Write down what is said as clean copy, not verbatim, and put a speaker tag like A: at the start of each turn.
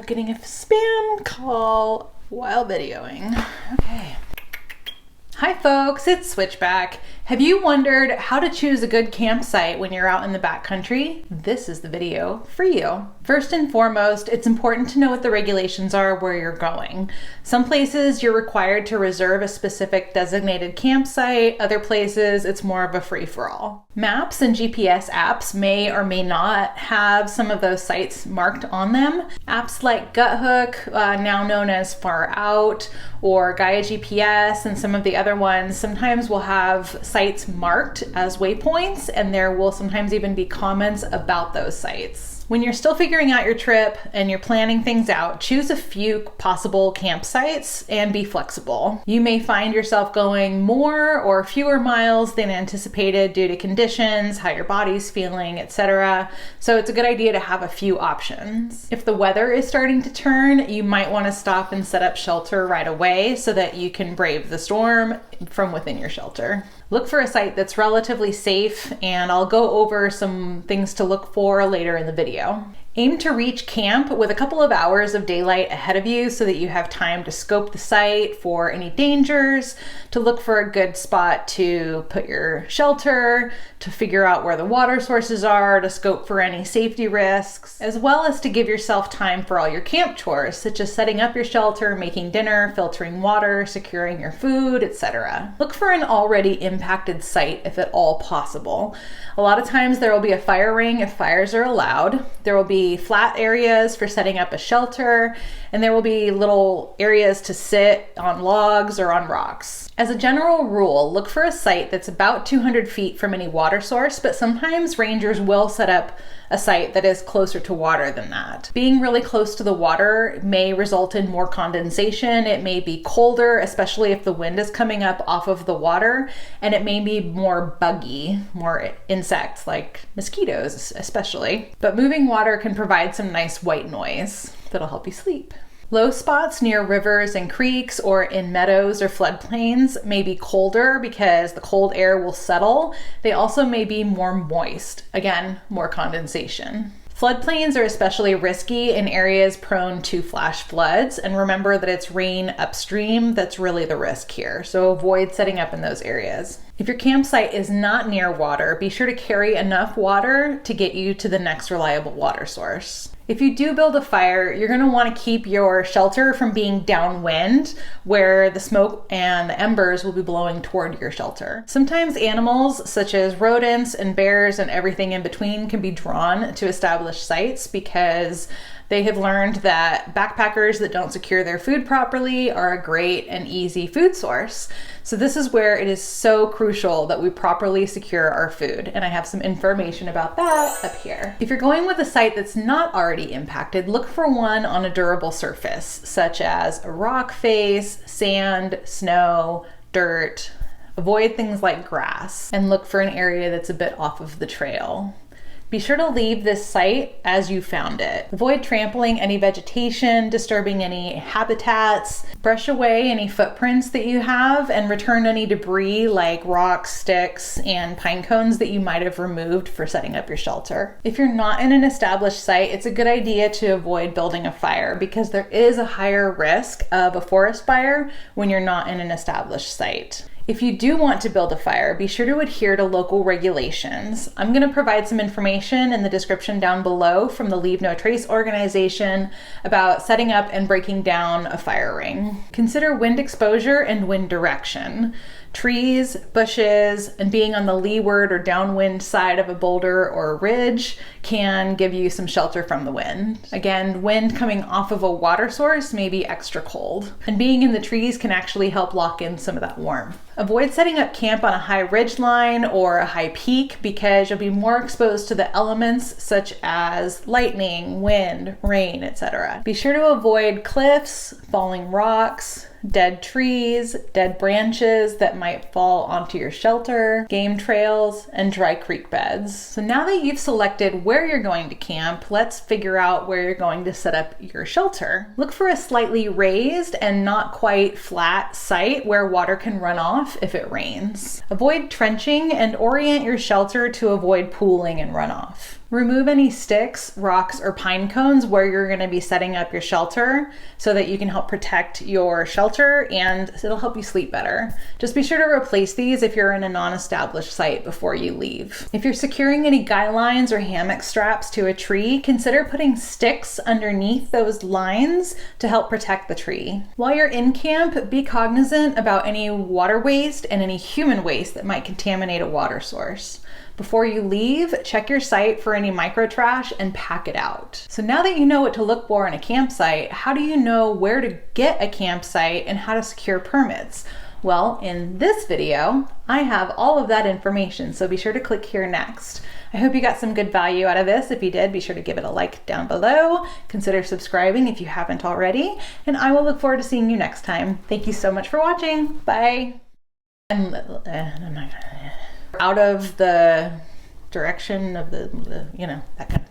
A: Getting a spam call while videoing. Okay. Hi folks, it's Switchback. Have you wondered how to choose a good campsite when you're out in the backcountry? This is the video for you. First and foremost, it's important to know what the regulations are where you're going. Some places you're required to reserve a specific designated campsite. Other places it's more of a free-for-all. Maps and GPS apps may or may not have some of those sites marked on them. Apps like Guthook, now known as Far Out, or Gaia GPS, and some of the other ones sometimes will have sites marked as waypoints, and there will sometimes even be comments about those sites. When you're still figuring out your trip and you're planning things out, choose a few possible campsites and be flexible. You may find yourself going more or fewer miles than anticipated due to conditions, how your body's feeling, etc. So it's a good idea to have a few options. If the weather is starting to turn, you might want to stop and set up shelter right away so that you can brave the storm from within your shelter. Look for a site that's relatively safe, and I'll go over some things to look for later in the video. Aim to reach camp with a couple of hours of daylight ahead of you so that you have time to scope the site for any dangers, to look for a good spot to put your shelter, to figure out where the water sources are, to scope for any safety risks, as well as to give yourself time for all your camp chores, such as setting up your shelter, making dinner, filtering water, securing your food, etc. Look for an already impacted site if at all possible. A lot of times there will be a fire ring if fires are allowed. There will be flat areas for setting up a shelter, and there will be little areas to sit on logs or on rocks. As a general rule, look for a site that's about 200 feet from any water source, but sometimes rangers will set up a site that is closer to water than that. Being really close to the water may result in more condensation. It may be colder, especially if the wind is coming up off of the water, and it may be more buggy, more insects like mosquitoes especially. But moving water can provide some nice white noise that'll help you sleep. Low spots near rivers and creeks or in meadows or floodplains may be colder because the cold air will settle. They also may be more moist. Again, more condensation. Floodplains are especially risky in areas prone to flash floods, and remember that it's rain upstream that's really the risk here, so avoid setting up in those areas. If your campsite is not near water, be sure to carry enough water to get you to the next reliable water source. If you do build a fire, you're going to want to keep your shelter from being downwind, where the smoke and the embers will be blowing toward your shelter. Sometimes animals, such as rodents and bears and everything in between, can be drawn to established sites because they have learned that backpackers that don't secure their food properly are a great and easy food source. So this is where it is so crucial that we properly secure our food. And I have some information about that up here. If you're going with a site that's not already impacted, look for one on a durable surface, such as a rock face, sand, snow, dirt. Avoid things like grass, and look for an area that's a bit off of the trail. Be sure to leave this site as you found it. Avoid trampling any vegetation, disturbing any habitats, brush away any footprints that you have, and return any debris like rocks, sticks, and pine cones that you might have removed for setting up your shelter. If you're not in an established site, it's a good idea to avoid building a fire because there is a higher risk of a forest fire when you're not in an established site. If you do want to build a fire, be sure to adhere to local regulations. I'm going to provide some information in the description down below from the Leave No Trace organization about setting up and breaking down a fire ring. Consider wind exposure and wind direction. Trees, bushes, and being on the leeward or downwind side of a boulder or a ridge can give you some shelter from the wind. Again, wind coming off of a water source may be extra cold, and being in the trees can actually help lock in some of that warmth. Avoid setting up camp on a high ridge line or a high peak because you'll be more exposed to the elements such as lightning, wind, rain, etc. Be sure to avoid cliffs, falling rocks, dead trees, dead branches that might fall onto your shelter, game trails, and dry creek beds. So now that you've selected where you're going to camp, let's figure out where you're going to set up your shelter. Look for a slightly raised and not quite flat site where water can run off if it rains. Avoid trenching and orient your shelter to avoid pooling and runoff. Remove any sticks, rocks, or pine cones where you're going to be setting up your shelter so that you can help protect your shelter and it'll help you sleep better. Just be sure to replace these if you're in a non-established site before you leave. If you're securing any guy lines or hammock straps to a tree, consider putting sticks underneath those lines to help protect the tree. While you're in camp, be cognizant about any water waste and any human waste that might contaminate a water source. Before you leave, check your site for any micro trash and pack it out. So now that you know what to look for in a campsite, how do you know where to get a campsite and how to secure permits? Well, in this video, I have all of that information, so be sure to click here next. I hope you got some good value out of this. If you did, be sure to give it a like down below. Consider subscribing if you haven't already, and I will look forward to seeing you next time. Thank you so much for watching. Bye. And I'm not gonna... out of the direction of the you know, that kind of